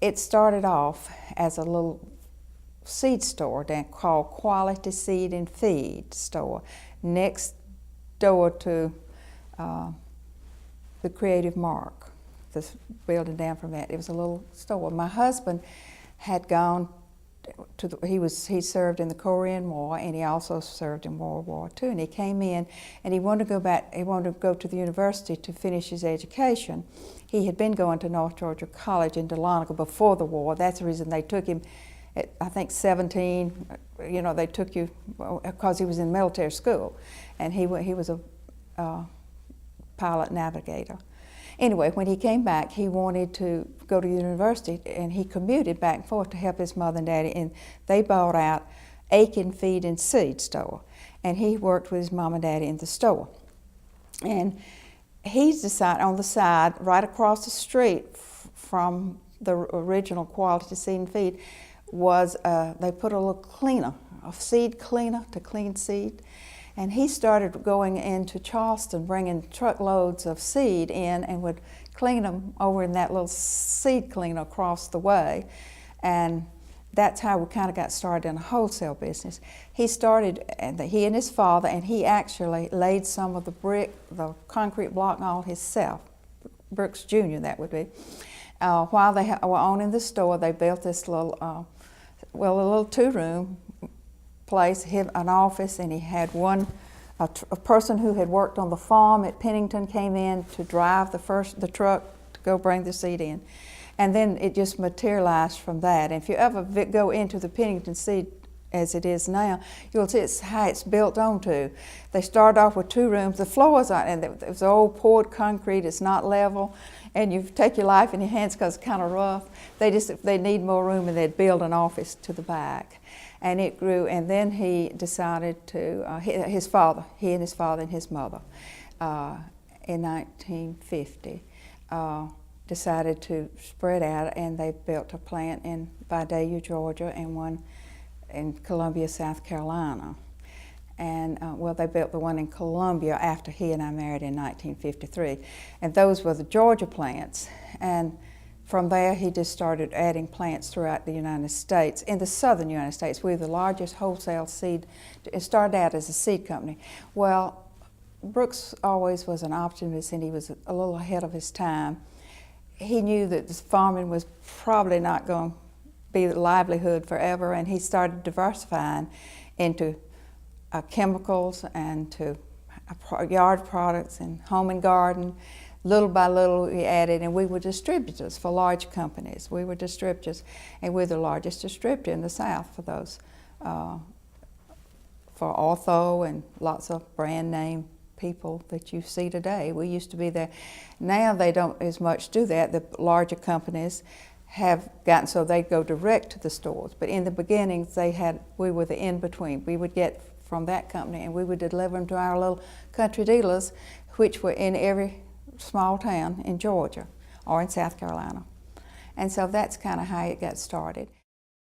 it started off as a little seed store called Quality Seed and Feed Store, next door to the Creative Mark, this building down from that. It was a little store. My husband had gone to he served in the Korean War, and he also served in World War II. And he came in, and he wanted to go back. He wanted to go to the university to finish his education. He had been going to North Georgia College in Dahlonega before the war. That's the reason they took him at, I think, 17. You know, they took you because he was in military school, and he was a pilot navigator. Anyway, when he came back, he wanted to go to university, and he commuted back and forth to help his mother and daddy, and they bought out Aiken Feed and Seed Store, and he worked with his mom and daddy in the store. And he's decided on the side, right across the street from the original Quality Seed and Feed, was they put a little cleaner, a seed cleaner to clean seed. And he started going into Charleston, bringing truckloads of seed in, and would clean them over in that little seed cleaner across the way. And that's how we kind of got started in a wholesale business. He started, he and his father, and he actually laid some of the concrete block and all himself, Brooks Jr. that would be. While they were owning the store, they built this little, a little two-room place, an office, and he had a person who had worked on the farm at Pennington came in to drive the truck to go bring the seed in. And then it just materialized from that. And if you ever go into the Pennington seed as it is now, you'll see it's how it's built onto. They started off with two rooms. The floors are, and it was old poured concrete, it's not level, and you take your life in your hands because it's kind of rough. They need more room, and they'd build an office to the back. And it grew, and then he decided to, he and his father and his mother, in 1950, decided to spread out, and they built a plant in Vidalia, Georgia, and one in Columbia, South Carolina. And they built the one in Columbia after he and I married in 1953. And those were the Georgia plants. And from there, he just started adding plants throughout the United States. In the southern United States, we're the largest wholesale seed. It started out as a seed company. Well, Brooks always was an optimist, and he was a little ahead of his time. He knew that this farming was probably not going to be the livelihood forever, and he started diversifying into chemicals and to yard products and home and garden. Little by little we added, and we were distributors for large companies. We were distributors, and we're the largest distributor in the South for those, for Ortho and lots of brand name people that you see today. We used to be there. Now they don't as much do that. The larger companies have gotten so they go direct to the stores. But in the beginnings, we were the in-between. We would get from that company, and we would deliver them to our little country dealers, which were in every small town in Georgia or in South Carolina. And so that's kind of how it got started.